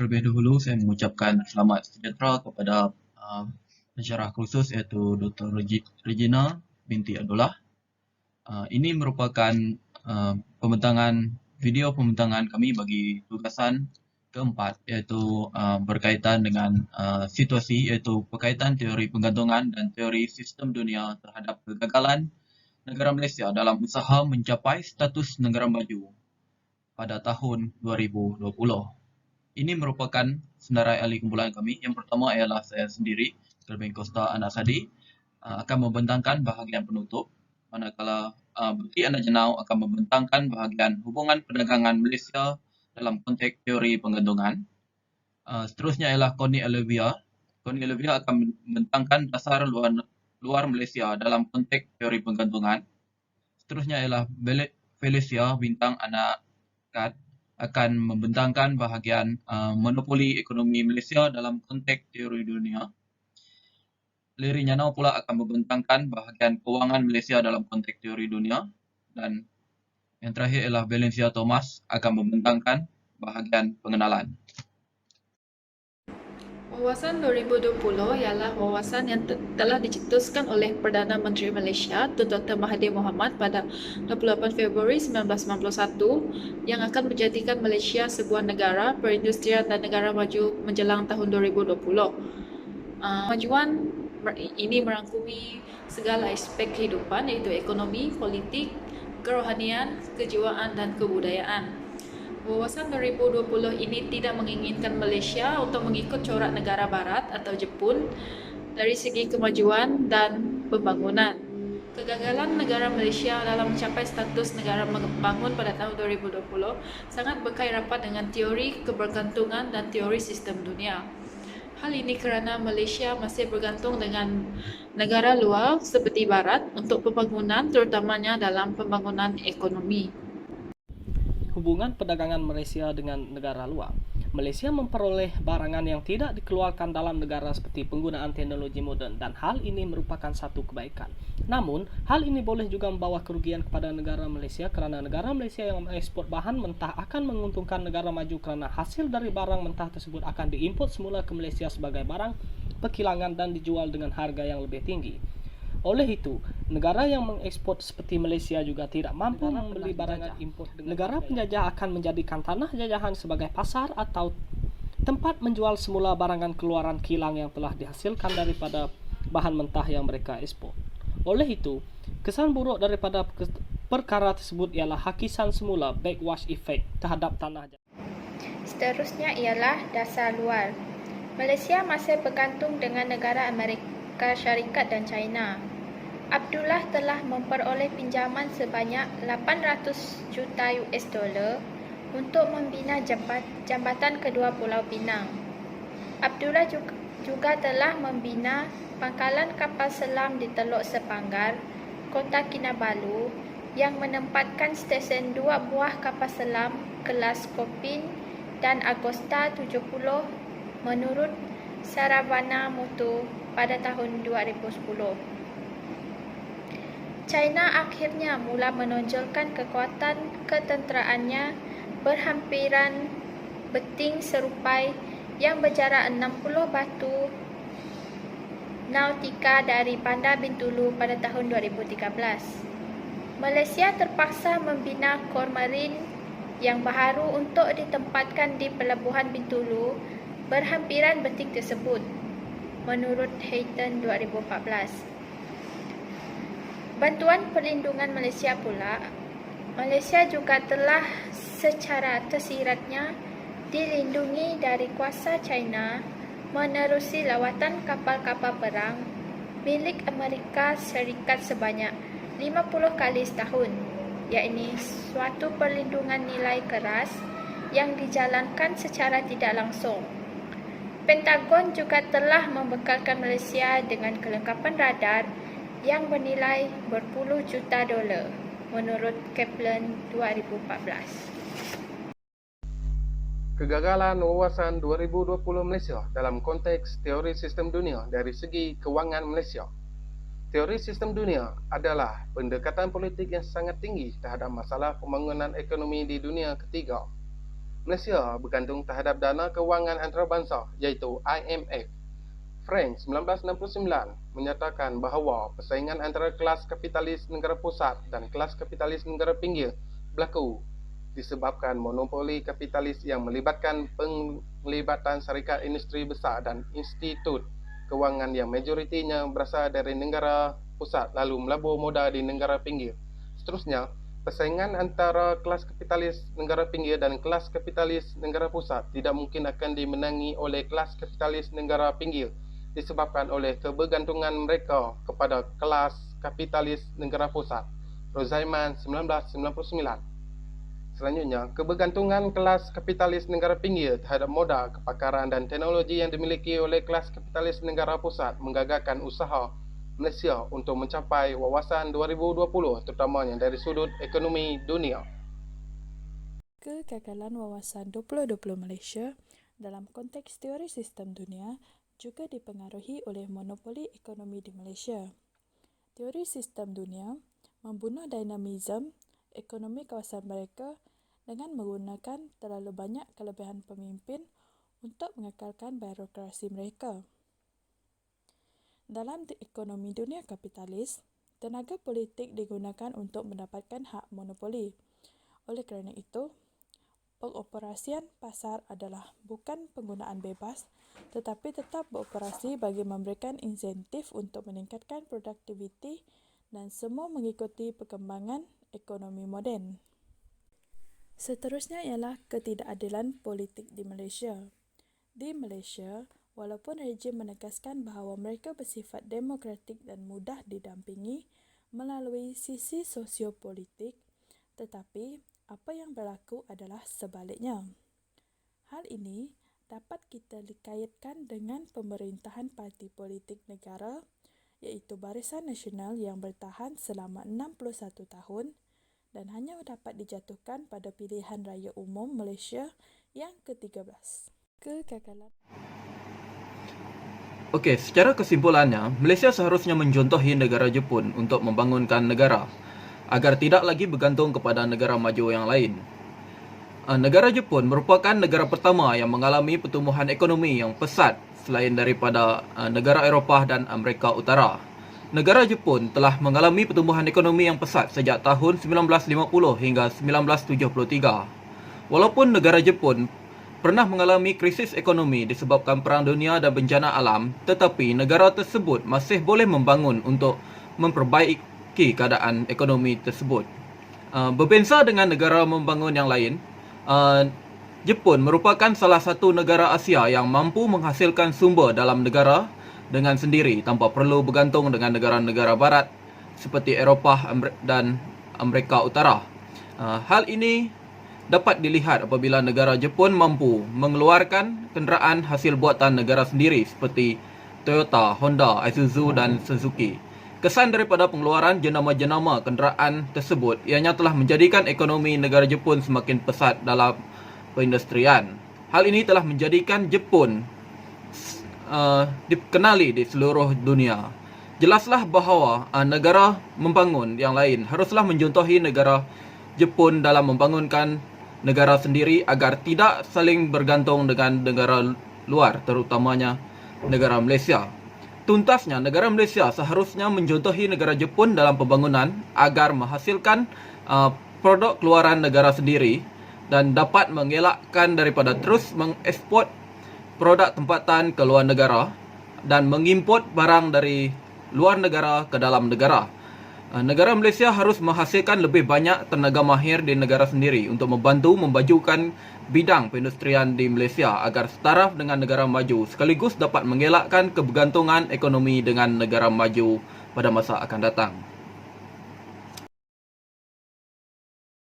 Terlebih dahulu saya mengucapkan selamat sejahtera kepada pensyarah khusus iaitu Dr. Regina binti Abdullah. Ini merupakan video pembentangan kami bagi tugasan keempat iaitu berkaitan dengan situasi iaitu berkaitan teori penggantungan dan teori sistem dunia terhadap kegagalan negara Malaysia dalam usaha mencapai status negara maju pada tahun 2020. Ini merupakan senarai ahli kumpulan kami. Yang pertama ialah saya sendiri, Kelvin Costa Anak Sadi, akan membentangkan bahagian penutup, manakala Bekti Anak Jenau akan membentangkan bahagian hubungan perdagangan Malaysia dalam konteks teori penggantungan. Seterusnya ialah Connie Olivia. Connie Olivia akan membentangkan dasar luar Malaysia dalam konteks teori penggantungan. Seterusnya ialah Felicia Bintang Anak Kad akan membentangkan bahagian monopoli ekonomi Malaysia dalam konteks teori dunia. Leri Nyanau pula akan membentangkan bahagian kewangan Malaysia dalam konteks teori dunia. Dan yang terakhir ialah Valencia Thomas akan membentangkan bahagian pengenalan. Wawasan 2020 ialah wawasan yang telah dicetuskan oleh Perdana Menteri Malaysia Tun Dr. Mahathir Mohamad pada 28 Februari 1991 yang akan menjadikan Malaysia sebuah negara perindustrian dan negara maju menjelang tahun 2020. Kemajuan ini merangkumi segala aspek kehidupan iaitu ekonomi, politik, kerohanian, kejiwaan dan kebudayaan. Wawasan 2020 ini tidak menginginkan Malaysia untuk mengikut corak negara barat atau Jepun dari segi kemajuan dan pembangunan. Kegagalan negara Malaysia dalam mencapai status negara membangun pada tahun 2020 sangat berkait rapat dengan teori kebergantungan dan teori sistem dunia. Hal ini kerana Malaysia masih bergantung dengan negara luar seperti barat untuk pembangunan, terutamanya dalam pembangunan ekonomi. Hubungan perdagangan Malaysia dengan negara luar. Malaysia memperoleh barangan yang tidak dikeluarkan dalam negara seperti penggunaan teknologi moden dan hal ini merupakan satu kebaikan. Namun, hal ini boleh juga membawa kerugian kepada negara Malaysia kerana negara Malaysia yang mengekspor bahan mentah akan menguntungkan negara maju kerana hasil dari barang mentah tersebut akan diimport semula ke Malaysia sebagai barang perkilangan dan dijual dengan harga yang lebih tinggi. Oleh itu, negara yang mengekspor seperti Malaysia juga tidak mampu membeli barangan impor. Negara penjajah akan menjadikan tanah jajahan sebagai pasar atau tempat menjual semula barangan keluaran kilang yang telah dihasilkan daripada bahan mentah yang mereka ekspor. Oleh itu, kesan buruk daripada perkara tersebut ialah hakisan semula backwash effect terhadap tanah jajahan. Seterusnya ialah dasar luar. Malaysia masih bergantung dengan negara Amerika Syarikat dan China. Abdullah telah memperoleh pinjaman sebanyak 800 juta US dollar untuk membina jambatan kedua Pulau Pinang. Abdullah juga telah membina pangkalan kapal selam di Teluk Sepanggar, Kota Kinabalu yang menempatkan stesen 2 buah kapal selam kelas Kopin dan Agosta 70 menurut Saravana Mutu pada tahun 2010. China akhirnya mula menonjolkan kekuatan ketenteraannya berhampiran beting serupai yang berjarak 60 batu nautika dari Bandar Bintulu pada tahun 2013. Malaysia terpaksa membina kor marin yang baharu untuk ditempatkan di pelabuhan Bintulu berhampiran beting tersebut, menurut Hayton 2014. Bantuan perlindungan Malaysia pula, Malaysia juga telah secara tersiratnya dilindungi dari kuasa China menerusi lawatan kapal-kapal perang milik Amerika Syarikat sebanyak 50 kali setahun, yakni suatu perlindungan nilai keras yang dijalankan secara tidak langsung. Pentagon juga telah membekalkan Malaysia dengan kelengkapan radar yang bernilai berpuluh juta dolar, menurut Kaplan 2014. Kegagalan wawasan 2020 Malaysia dalam konteks teori sistem dunia dari segi kewangan Malaysia. Teori sistem dunia adalah pendekatan politik yang sangat tinggi terhadap masalah pembangunan ekonomi di dunia ketiga. Malaysia bergantung terhadap dana kewangan antarabangsa iaitu IMF. French 1969 menyatakan bahawa persaingan antara kelas kapitalis negara pusat dan kelas kapitalis negara pinggir berlaku disebabkan monopoli kapitalis yang melibatkan penglibatan syarikat industri besar dan institut kewangan yang majoritinya berasal dari negara pusat lalu melabur modal di negara pinggir. Seterusnya, persaingan antara kelas kapitalis negara pinggir dan kelas kapitalis negara pusat tidak mungkin akan dimenangi oleh kelas kapitalis negara pinggir disebabkan oleh kebergantungan mereka kepada kelas kapitalis negara pusat. Rozaiman 1999. Selanjutnya, kebergantungan kelas kapitalis negara pinggir terhadap modal, kepakaran dan teknologi yang dimiliki oleh kelas kapitalis negara pusat menggagalkan usaha Malaysia untuk mencapai wawasan 2020 terutamanya dari sudut ekonomi dunia. Kegagalan wawasan 2020 Malaysia dalam konteks teori sistem dunia juga dipengaruhi oleh monopoli ekonomi di Malaysia. Teori sistem dunia membunuh dinamisme ekonomi kawasan mereka dengan menggunakan terlalu banyak kelebihan pemimpin untuk mengekalkan birokrasi mereka. Dalam ekonomi dunia kapitalis, tenaga politik digunakan untuk mendapatkan hak monopoli. Oleh kerana itu, pengoperasian pasar adalah bukan penggunaan bebas, tetapi tetap beroperasi bagi memberikan insentif untuk meningkatkan produktiviti dan semua mengikuti perkembangan ekonomi moden. Seterusnya ialah ketidakadilan politik di Malaysia. Di Malaysia, walaupun rejim menegaskan bahawa mereka bersifat demokratik dan mudah didampingi melalui sisi sosiopolitik, tetapi apa yang berlaku adalah sebaliknya. Hal ini dapat kita kaitkan dengan pemerintahan parti politik negara iaitu Barisan Nasional yang bertahan selama 61 tahun dan hanya dapat dijatuhkan pada pilihan raya umum Malaysia yang ke-13. Kegagalan. Okey, secara kesimpulannya, Malaysia seharusnya mencontohi negara Jepun untuk membangunkan negara agar tidak lagi bergantung kepada negara maju yang lain. Negara Jepun merupakan negara pertama yang mengalami pertumbuhan ekonomi yang pesat selain daripada negara Eropah dan Amerika Utara. Negara Jepun telah mengalami pertumbuhan ekonomi yang pesat sejak tahun 1950 hingga 1973. Walaupun negara Jepun pernah mengalami krisis ekonomi disebabkan Perang Dunia dan bencana alam, tetapi negara tersebut masih boleh membangun untuk memperbaiki keadaan ekonomi tersebut. Berbeza dengan negara membangun yang lain, Jepun merupakan salah satu negara Asia yang mampu menghasilkan sumber dalam negara dengan sendiri tanpa perlu bergantung dengan negara-negara barat seperti Eropah dan Amerika Utara. Hal ini dapat dilihat apabila negara Jepun mampu mengeluarkan kenderaan hasil buatan negara sendiri seperti Toyota, Honda, Isuzu dan Suzuki. Kesan daripada pengeluaran jenama-jenama kenderaan tersebut ianya telah menjadikan ekonomi negara Jepun semakin pesat dalam perindustrian. Hal ini telah menjadikan Jepun dikenali di seluruh dunia. Jelaslah bahawa negara membangun yang lain haruslah mencontohi negara Jepun dalam membangunkan negara sendiri agar tidak saling bergantung dengan negara luar, terutamanya negara Malaysia. Tuntasnya, negara Malaysia seharusnya mencontohi negara Jepun dalam pembangunan agar menghasilkan produk keluaran negara sendiri dan dapat mengelakkan daripada terus mengeksport produk tempatan ke luar negara dan mengimport barang dari luar negara ke dalam negara. Negara Malaysia harus menghasilkan lebih banyak tenaga mahir di negara sendiri untuk membantu memajukan bidang perindustrian di Malaysia agar setaraf dengan negara maju sekaligus dapat mengelakkan kebergantungan ekonomi dengan negara maju pada masa akan datang.